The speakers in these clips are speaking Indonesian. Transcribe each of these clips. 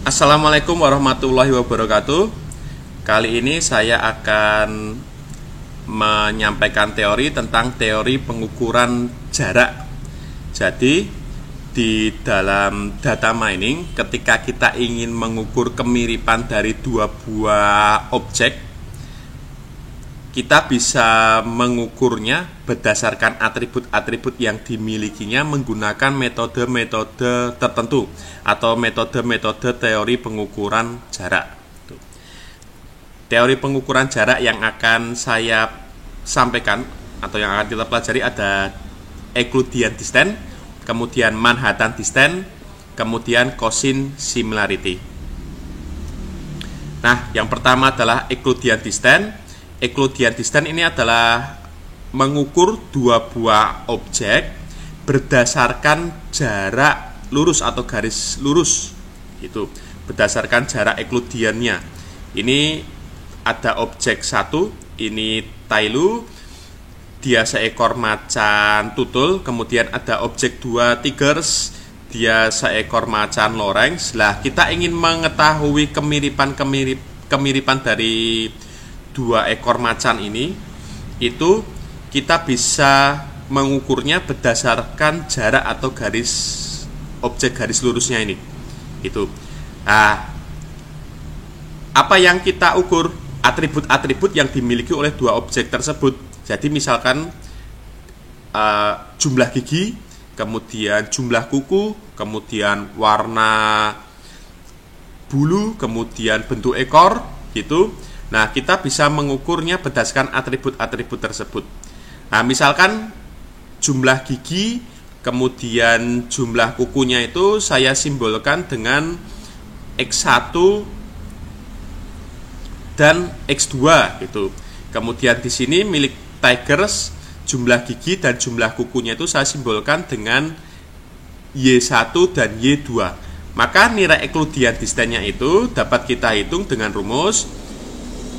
Assalamualaikum warahmatullahi wabarakatuh. Kali ini saya akan menyampaikan teori tentang teori pengukuran jarak. Jadi di dalam data mining, ketika kita ingin mengukur kemiripan dari dua buah objek, kita bisa mengukurnya berdasarkan atribut-atribut yang dimilikinya menggunakan metode-metode tertentu atau metode-metode teori pengukuran jarak. Teori pengukuran jarak yang akan saya sampaikan atau yang akan kita pelajari ada Euclidean distance, kemudian Manhattan distance, kemudian cosine similarity. Nah, yang pertama adalah Euclidean distance. Euclidean distance ini adalah mengukur dua buah objek berdasarkan jarak lurus atau garis lurus, itu berdasarkan jarak Euclideannya. Ini ada objek satu, ini Tailu, dia seekor macan tutul. Kemudian ada objek dua, Tigers, dia seekor macan Lorenz. Lah, kita ingin mengetahui kemiripan dari dua ekor macan ini, itu kita bisa mengukurnya berdasarkan jarak atau garis objek garis lurusnya ini. Itu. Nah, apa yang kita ukur? Atribut-atribut yang dimiliki oleh dua objek tersebut. Jadi misalkan jumlah gigi, kemudian jumlah kuku, kemudian warna bulu, kemudian bentuk ekor, gitu. Nah, kita bisa mengukurnya berdasarkan atribut-atribut tersebut. Nah, misalkan jumlah gigi, kemudian jumlah kukunya itu saya simbolkan dengan X1 dan X2 gitu. Kemudian di sini milik Tigers, jumlah gigi dan jumlah kukunya itu saya simbolkan dengan Y1 dan Y2. Maka nilai Euclidean distance-nya itu dapat kita hitung dengan rumus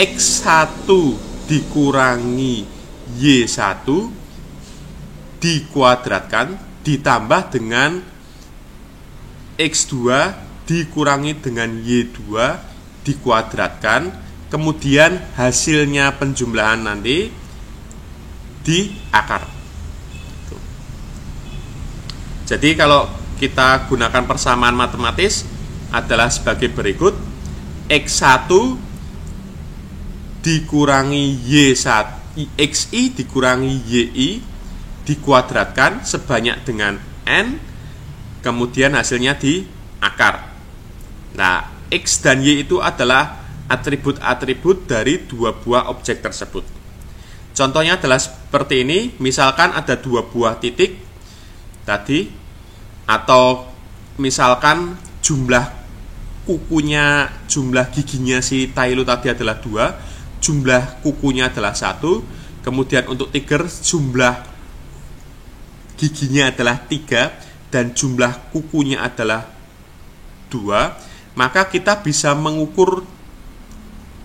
X1 dikurangi Y1 dikuadratkan ditambah dengan X2 dikurangi dengan Y2 dikuadratkan, kemudian hasilnya penjumlahan nanti di akar. Jadi kalau kita gunakan persamaan matematis adalah sebagai berikut: X1 dikurangi Y1, XI dikurangi YI dikuadratkan sebanyak dengan N, kemudian hasilnya di akar. Nah, X dan Y itu adalah atribut-atribut dari dua buah objek tersebut. Contohnya adalah seperti ini. Misalkan ada dua buah titik tadi, atau misalkan jumlah kukunya, jumlah giginya si Tailu tadi adalah 2, jumlah kukunya adalah 1, kemudian untuk Tiger jumlah giginya adalah 3 dan jumlah kukunya adalah 2, maka kita bisa mengukur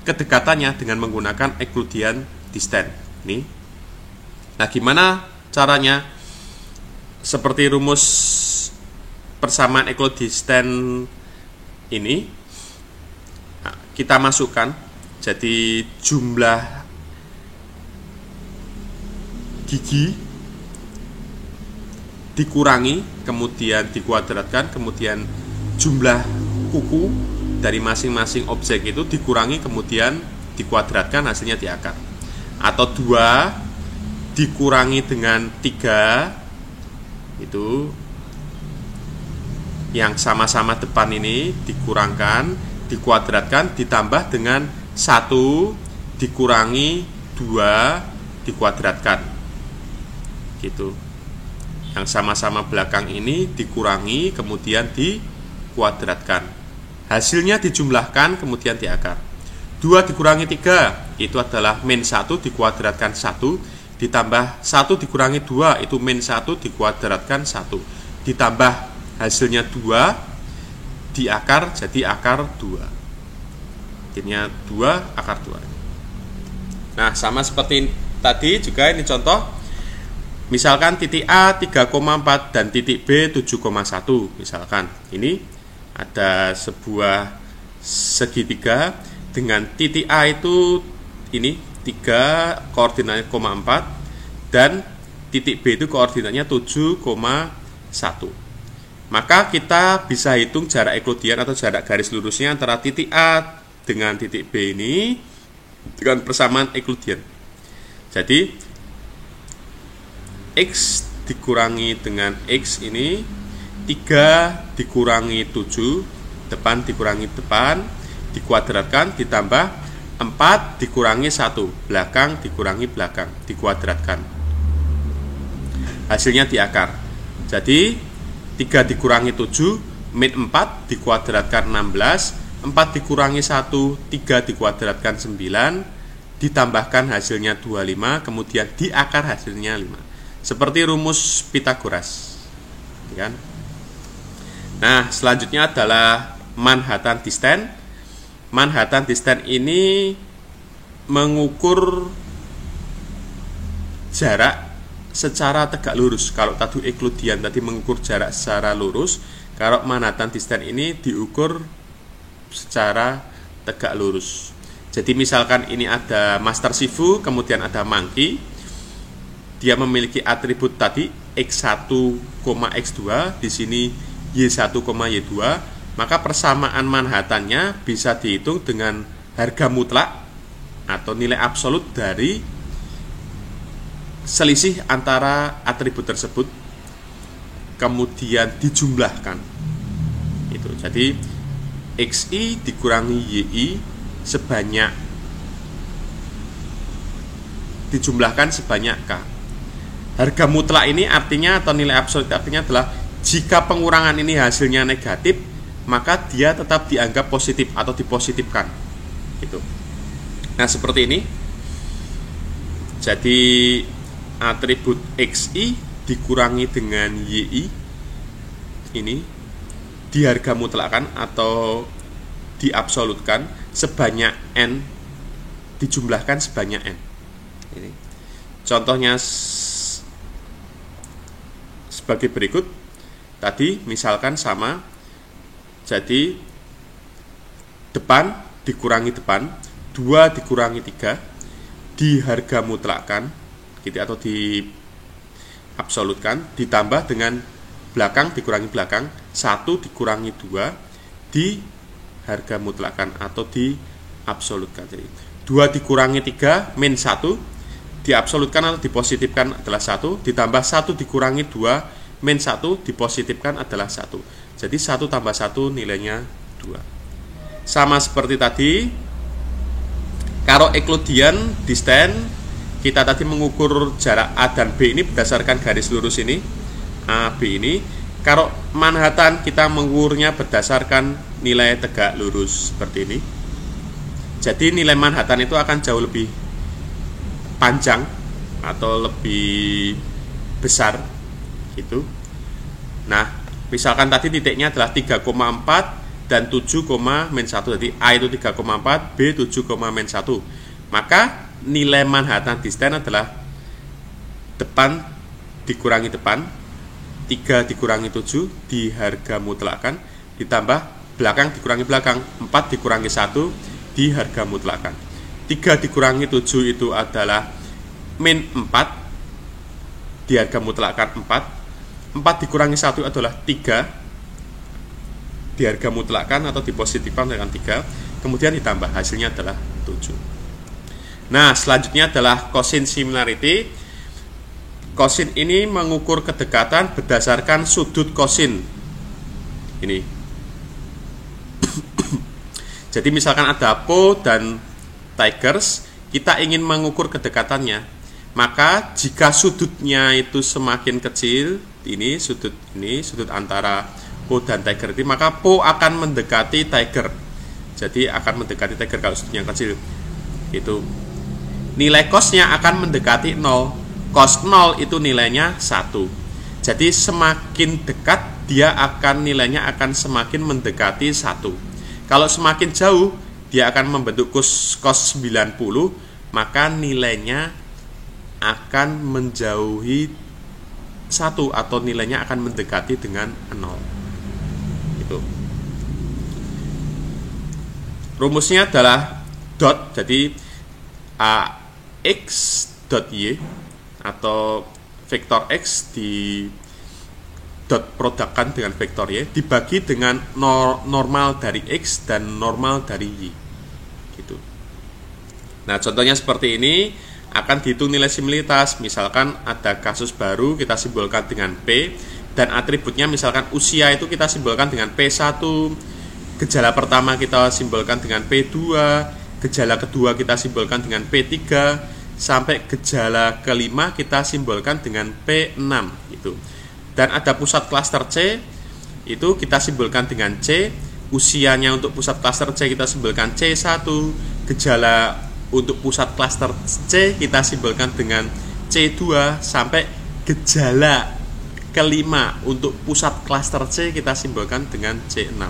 kedekatannya dengan menggunakan Euclidean distance. Nih. Nah, gimana caranya? Seperti rumus persamaan Euclidean distance ini, nah, kita masukkan. Jadi jumlah gigi dikurangi, kemudian dikuadratkan, kemudian jumlah kuku dari masing-masing objek itu dikurangi, kemudian dikuadratkan, hasilnya di akar. Atau 2 dikurangi dengan 3, itu yang sama-sama depan ini dikurangkan, dikuadratkan, ditambah dengan 1 dikurangi 2 dikuadratkan, gitu. Yang sama-sama belakang ini dikurangi, kemudian dikuadratkan, hasilnya dijumlahkan, kemudian di akar. 2 dikurangi 3 itu adalah min 1 dikuadratkan 1, ditambah 1 dikurangi 2 itu min 1 dikuadratkan 1, ditambah hasilnya 2 di akar, jadi akar 2. Akhirnya 2 akar 2. Nah, sama seperti tadi juga ini contoh. Misalkan titik A 3,4 dan titik B 7,1 misalkan. Ini ada sebuah segitiga dengan titik A itu ini 3, koordinatnya 4, dan titik B itu koordinatnya 7,1. Maka kita bisa hitung jarak euklidian atau jarak garis lurusnya antara titik A dengan titik B ini dengan persamaan euklidian. Jadi X dikurangi dengan X ini 3 dikurangi 7, depan dikurangi depan, dikuadratkan, ditambah 4 dikurangi 1, belakang dikurangi belakang, dikuadratkan. Hasilnya di akar. Jadi 3 dikurangi 7, min 4 dikuadratkan 16, 4 dikurangi 1, 3 dikuadratkan 9, ditambahkan hasilnya 25, kemudian di akar hasilnya 5. Seperti rumus Pythagoras. Kan? Nah, selanjutnya adalah Manhattan distance. Manhattan distance ini mengukur jarak secara tegak lurus. Kalau tadi euklidian tadi mengukur jarak secara lurus, kalau Manhattan distance ini diukur secara tegak lurus. Jadi misalkan ini ada Master Shifu, kemudian ada Monkey. Dia memiliki atribut tadi X1, X2, di sini Y1, Y2. Maka persamaan Manhattannya bisa dihitung dengan harga mutlak atau nilai absolut dari selisih antara atribut tersebut, kemudian dijumlahkan. Itu. Jadi XI dikurangi YI sebanyak dijumlahkan sebanyak K. Harga mutlak ini artinya atau nilai absolut artinya adalah jika pengurangan ini hasilnya negatif, maka dia tetap dianggap positif atau dipositifkan. Gitu. Nah, seperti ini. Jadi atribut XI dikurangi dengan YI ini di harga mutlakkan atau diabsolutkan sebanyak N, dijumlahkan sebanyak N. Ini. Contohnya sebagai berikut. Tadi misalkan sama. Jadi depan dikurangi depan, 2 dikurangi 3, di harga mutlakkan gitu, atau diabsolutkan, ditambah dengan belakang dikurangi belakang, 1 dikurangi 2, di harga mutlakkan atau diabsolutkan. Jadi 2 dikurangi 3 min 1, diabsolutkan atau dipositifkan adalah 1, ditambah 1 dikurangi 2 min 1 dipositifkan adalah 1. Jadi 1 tambah 1 nilainya 2. Sama seperti tadi, kalau euklidian distance, kita tadi mengukur jarak A dan B ini berdasarkan garis lurus ini, A, B ini. Kalau Manhattan kita mengukurnya berdasarkan nilai tegak lurus seperti ini. Jadi nilai Manhattan itu akan jauh lebih panjang atau lebih besar gitu. Nah, misalkan tadi titiknya adalah 3,4 dan 7,-1. Jadi A itu 3,4, B 7,-1. Maka nilai Manhattan distance adalah depan dikurangi depan, 3 dikurangi 7 di harga mutlakkan, ditambah belakang dikurangi belakang, 4 dikurangi 1 di harga mutlakkan. 3 dikurangi 7 itu adalah min 4 di harga mutlakkan 4. 4 dikurangi 1 adalah 3 di harga mutlakkan atau dipositifkan dengan 3, kemudian ditambah hasilnya adalah 7. Nah, selanjutnya adalah cosine similarity. Cosine ini mengukur kedekatan berdasarkan sudut cosine. Ini. Jadi misalkan ada Po dan Tigers, kita ingin mengukur kedekatannya. Maka jika sudutnya itu semakin kecil, ini sudut antara Po dan Tiger ini, maka Po akan mendekati Tiger. Jadi akan mendekati Tiger kalau sudutnya kecil. Itu nilai cosnya akan mendekati 0. Cos 0 itu nilainya 1. Jadi semakin dekat dia akan nilainya akan semakin mendekati 1. Kalau semakin jauh dia akan membentuk cos 90, maka nilainya akan menjauhi 1 atau nilainya akan mendekati dengan 0. Itu. Rumusnya adalah dot, jadi x dot y atau vektor x di dot produkkan dengan vektor y dibagi dengan normal dari x dan normal dari y gitu. Nah, contohnya seperti ini akan dihitung nilai similaritas. Misalkan ada kasus baru, kita simbolkan dengan P, dan atributnya misalkan usia itu kita simbolkan dengan P1, gejala pertama kita simbolkan dengan P2, gejala kedua kita simbolkan dengan P3, sampai gejala kelima kita simbolkan dengan P6 gitu. Dan ada pusat klaster C, itu kita simbolkan dengan C, usianya untuk pusat klaster C kita simbolkan C1, gejala untuk pusat klaster C kita simbolkan dengan C2, sampai gejala kelima untuk pusat klaster C kita simbolkan dengan C6.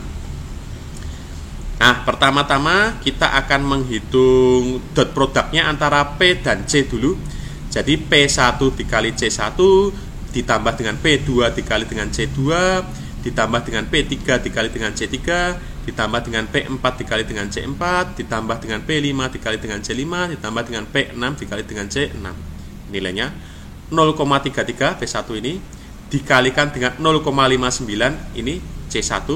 Nah, pertama-tama kita akan menghitung dot produknya antara P dan C dulu. Jadi P1 dikali C1 ditambah dengan P2 dikali dengan C2 ditambah dengan P3 dikali dengan C3 ditambah dengan P4 dikali dengan C4 ditambah dengan P5 dikali dengan C5 ditambah dengan P6 dikali dengan C6. Nilainya 0,33 P1 ini dikalikan dengan 0,59 ini C1,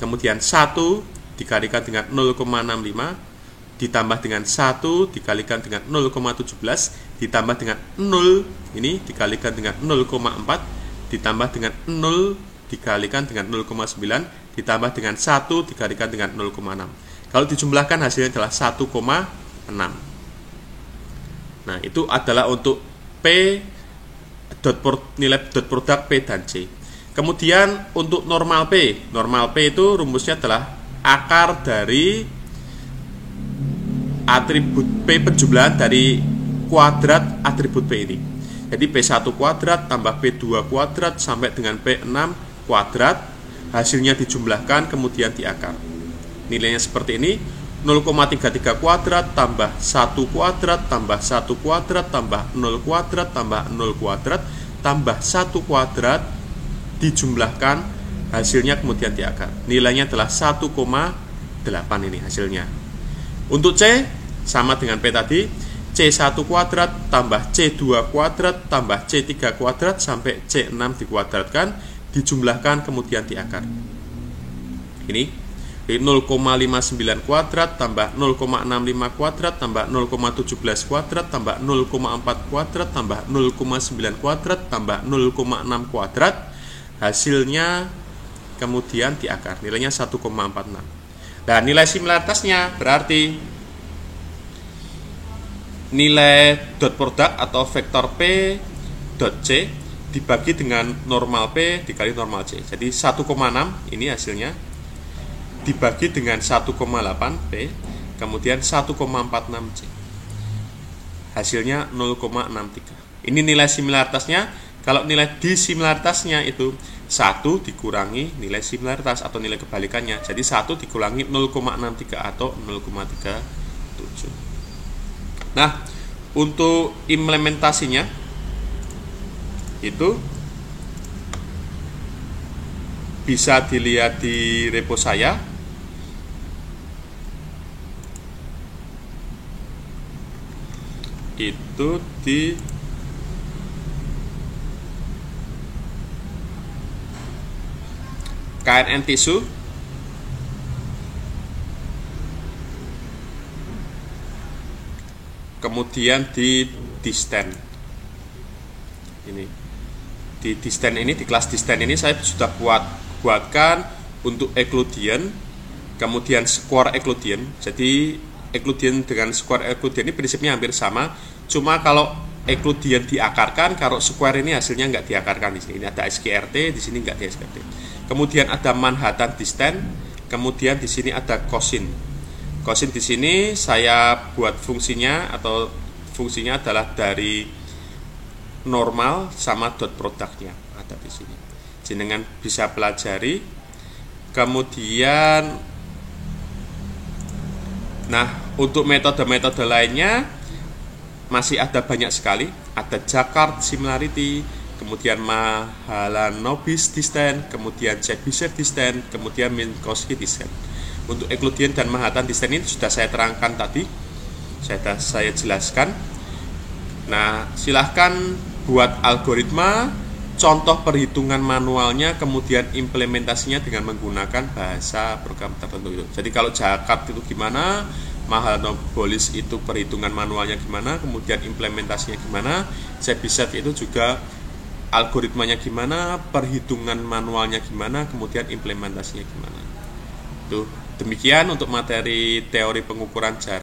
kemudian 1 dikalikan dengan 0,65 ditambah dengan 1 dikalikan dengan 0,17 ditambah dengan 0 ini dikalikan dengan 0,4 ditambah dengan 0 dikalikan dengan 0,9 ditambah dengan 1 dikalikan dengan 0,6. Kalau dijumlahkan hasilnya adalah 1,6. Nah, itu adalah untuk P nilai dot produk P dan C. Kemudian untuk normal P itu rumusnya adalah akar dari atribut P penjumlahan dari kuadrat atribut P ini. Jadi P1 kuadrat tambah P2 kuadrat sampai dengan P6 kuadrat, hasilnya dijumlahkan kemudian diakar. Nilainya seperti ini, 0,33 kuadrat tambah 1 kuadrat tambah 1 kuadrat tambah 0 kuadrat tambah 0 kuadrat tambah 1 kuadrat dijumlahkan, hasilnya kemudian diakar. Nilainya adalah 1,8 ini hasilnya. Untuk C sama dengan P tadi, C1 kuadrat tambah C2 kuadrat tambah C3 kuadrat sampai C6 dikuadratkan, dijumlahkan kemudian diakar. Ini 0,59 kuadrat tambah 0,65 kuadrat tambah 0,17 kuadrat tambah 0,4 kuadrat tambah 0,9 kuadrat tambah 0,6 kuadrat, hasilnya kemudian diakar. Nilainya 1,46. Dan nilai similaritasnya berarti nilai dot produk atau vektor P dot C dibagi dengan normal P dikali normal C. Jadi 1,6 ini hasilnya dibagi dengan 1,8 P kemudian 1,46 C. Hasilnya 0,63. Ini nilai similaritasnya. Kalau nilai disimilaritasnya itu 1 dikurangi nilai similaritas atau nilai kebalikannya. Jadi 1 dikurangi 0,63 atau 0,37. Nah, untuk implementasinya itu bisa dilihat di repo saya. Itu di KNN Tisu, kemudian di Disten. Ini di Disten ini, di kelas Disten ini saya sudah buatkan untuk Euclidean, kemudian square Euclidean. Jadi Euclidean dengan square Euclidean ini prinsipnya hampir sama, cuma kalau Euclidean diakarkan, kalau square ini hasilnya nggak diakarkan di sini. Ini ada SQRT, di sini nggak di SQRT. Kemudian ada Manhattan Distance, kemudian di sini ada cosin. Cosin di sini saya buat fungsinya atau fungsinya adalah dari normal sama dot produknya ada di sini. Jenengan bisa pelajari. Kemudian nah, untuk metode-metode lainnya masih ada banyak sekali. Ada Jacquard similarity, kemudian Mahalanobis distance, kemudian Chebyshev distance, kemudian Minkowski distance. Untuk Euclidean dan Manhattan distance ini sudah saya terangkan tadi, saya jelaskan. Nah, silahkan buat algoritma, contoh perhitungan manualnya, kemudian implementasinya dengan menggunakan bahasa program tertentu itu. Jadi kalau Jakarta itu gimana, Mahalanobis itu perhitungan manualnya gimana, kemudian implementasinya gimana, Chebyshev itu juga algoritmanya gimana, perhitungan manualnya gimana, kemudian implementasinya gimana. Tuh, demikian untuk materi teori pengukuran jarak.